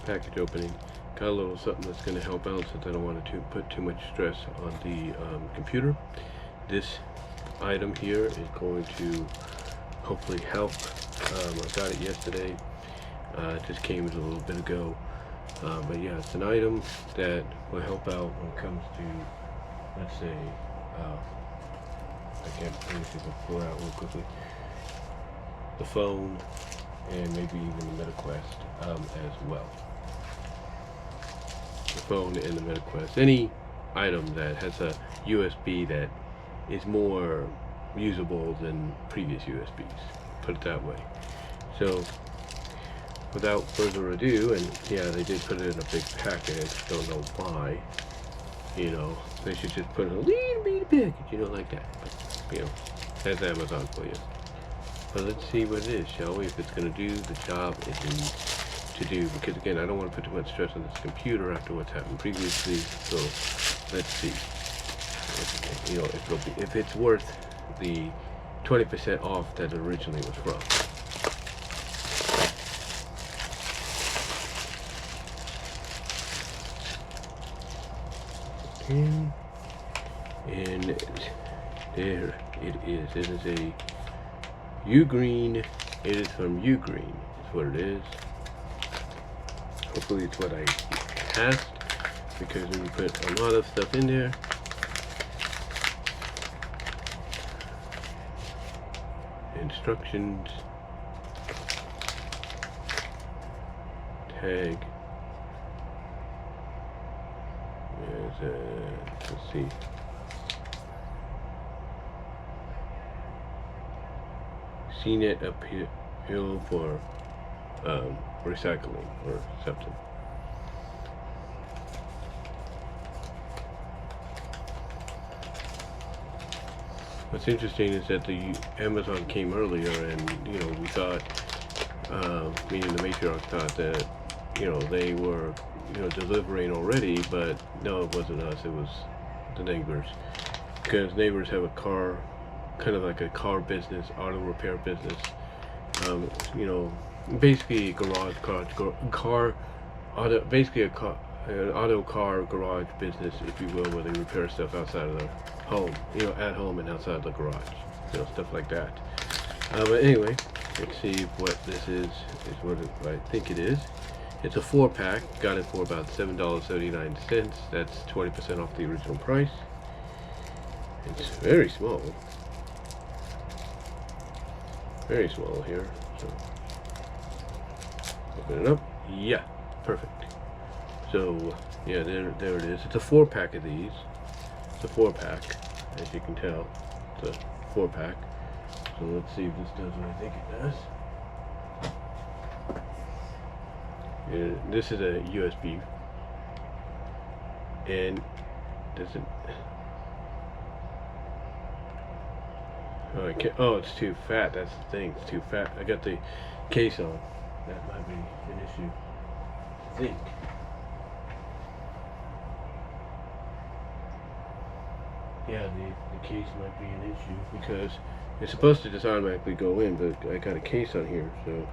package opening. Got a little something that's going to help out since I don't want to put too much stress on the computer. This item here is going to hopefully help. I got it yesterday. It just came a little bit ago. But yeah, it's an item that will help out when it comes to, let's say, I can't pull it out real quickly. The phone and maybe even the MetaQuest as well. The phone and the MetaQuest. Any item that has a USB that is more usable than previous USBs. Put it that way. So, without further ado, and yeah, they did put it in a big package. Don't know why. You know, they should just put it in a little bitty package. You know, like that. But, you know, that's Amazon for you. But let's see what it is, shall we? If it's going to do the job it needs to do. Because again, I don't want to put too much stress on this computer after what's happened previously. So let's see. You know, if it's worth the 20% off that it originally was from. And there it is. It is a Ugreen. It is from Ugreen. That's what it is. Hopefully it's what I asked, because when you put a lot of stuff in there, instructions, tag, let's see, CNET appeal for recycling or something. What's interesting is that the Amazon came earlier, and you know, we thought, meaning the matriarch thought that, you know, they were, you know, delivering already, but no, it wasn't us, it was the neighbors, because neighbors have a car, kind of like a car business, auto repair business, you know, basically an auto car garage business, if you will, where they repair stuff outside of the home, you know, at home and outside the garage, you know, stuff like that. But anyway, let's see what this is what I think it is. It's a 4-pack. Got it for about $7.79. That's 20% off the original price. It's very small. Very small here. So open it up. Yeah, perfect. So yeah, there it is. It's a 4-pack of these. It's a 4-pack, as you can tell. It's a 4-pack. So let's see if this does what I think it does. This is a USB, and doesn't. Oh, I can't. Oh, it's too fat. That's the thing. It's too fat. I got the case on. That might be an issue, I think. Yeah, the case might be an issue, because it's supposed to just automatically go in, but I got a case on here, so.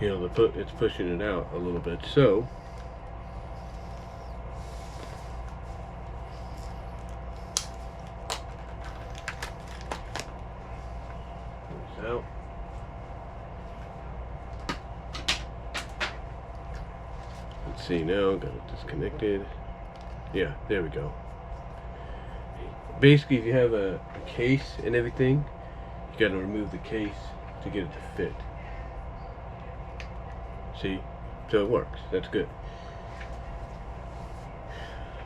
You know, it's pushing it out a little bit, so out. Let's see now, got it disconnected. Yeah, there we go. Basically, if you have a case and everything, you got to remove the case to get it to fit. See? So it works. That's good.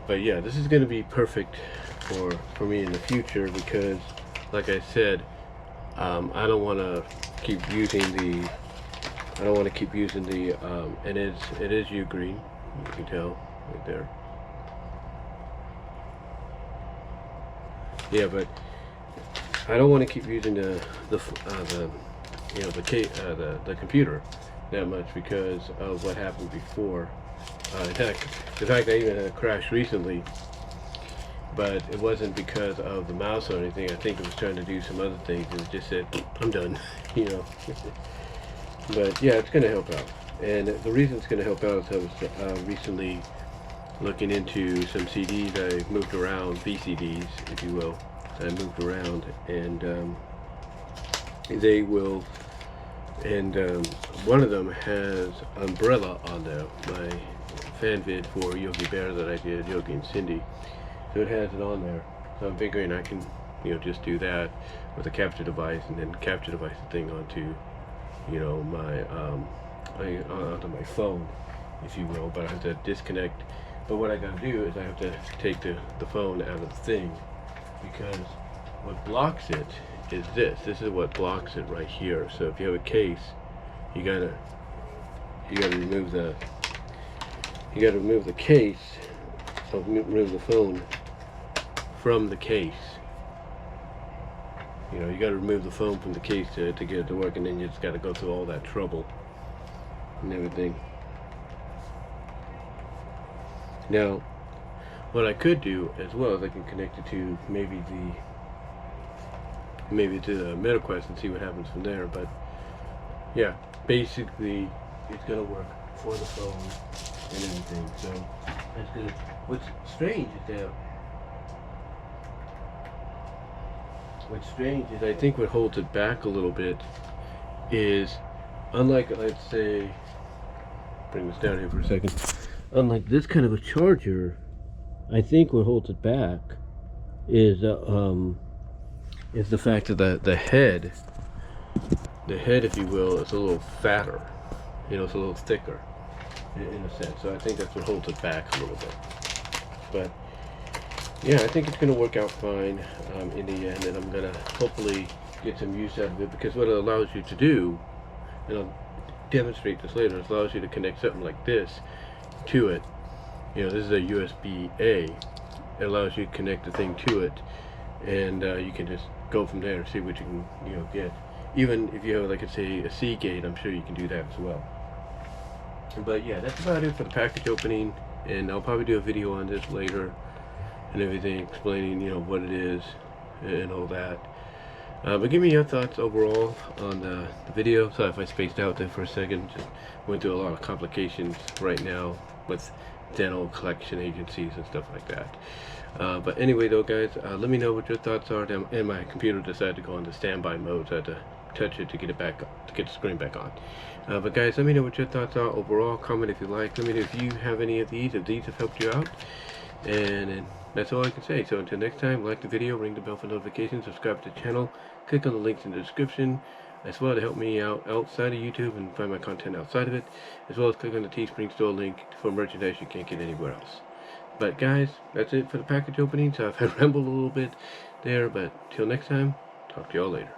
But yeah, this is going to be perfect for me in the future, because like I said, I don't want to keep using the and it is Ugreen, you can tell right there. Yeah, but I don't want to keep using the computer that much, because of what happened before. In fact, I even had a crash recently, but it wasn't because of the mouse or anything. I think it was trying to do some other things, and it just said, I'm done, you know. But yeah, it's going to help out. And the reason it's going to help out is I was recently looking into some CDs I moved around, VCDs, if you will. I moved around, and they will, and one of them has Umbrella on there, my fan vid for Yogi Bear that I did, Yogi and Cindy. So it has it on there. So I'm figuring I can, you know, just do that with a capture device, and then capture device the thing onto, you know, my onto my phone, if you will. But I have to disconnect. But what I gotta do is I have to take the phone out of the thing, because what blocks it is this. This is what blocks it right here. So if you have a case, you gotta remove the case, so remove the phone from the case. You know, you gotta remove the phone from the case to get it to work, and then you just gotta go through all that trouble and everything. Now, what I could do as well is I can connect it to maybe to the MetaQuest and see what happens from there. But yeah, basically it's gonna work for the phone and everything. So that's good. What's strange is I think what holds it back a little bit is, unlike, let's say, bring this down here for a second. Unlike this kind of a charger, I think what holds it back is the fact that the head, if you will, is a little fatter. You know, it's a little thicker in a sense. So I think that's what holds it back a little bit. But yeah, I think it's going to work out fine in the end, and I'm going to hopefully get some use out of it, because what it allows you to do, and I'll demonstrate this later, it allows you to connect something like this to it. You know, this is a USB-A. It allows you to connect the thing to it, and you can just go from there and see what you can, you know, get. Even if you have, like, say, a C gate, I'm sure you can do that as well. But yeah, that's about it for the package opening, and I'll probably do a video on this later and everything, explaining, you know, what it is and all that. But give me your thoughts overall on the video. Sorry if I spaced out there for a second. Just went through a lot of complications right now with dental collection agencies and stuff like that. But anyway though, guys, let me know what your thoughts are. And my computer decided to go into standby mode, so I had to touch it to get it back up, to get the screen back on. But guys, let me know what your thoughts are overall. Comment if you like. Let me know if you have any of these, if these have helped you out. And that's all I can say. So until next time, like the video, ring the bell for notifications, subscribe to the channel, click on the links in the description as well to help me out outside of YouTube and find my content outside of it, as well as click on the Teespring store link for merchandise you can't get anywhere else. But guys, that's it for the package opening. So I've rambled a little bit there, but till next time, talk to y'all later.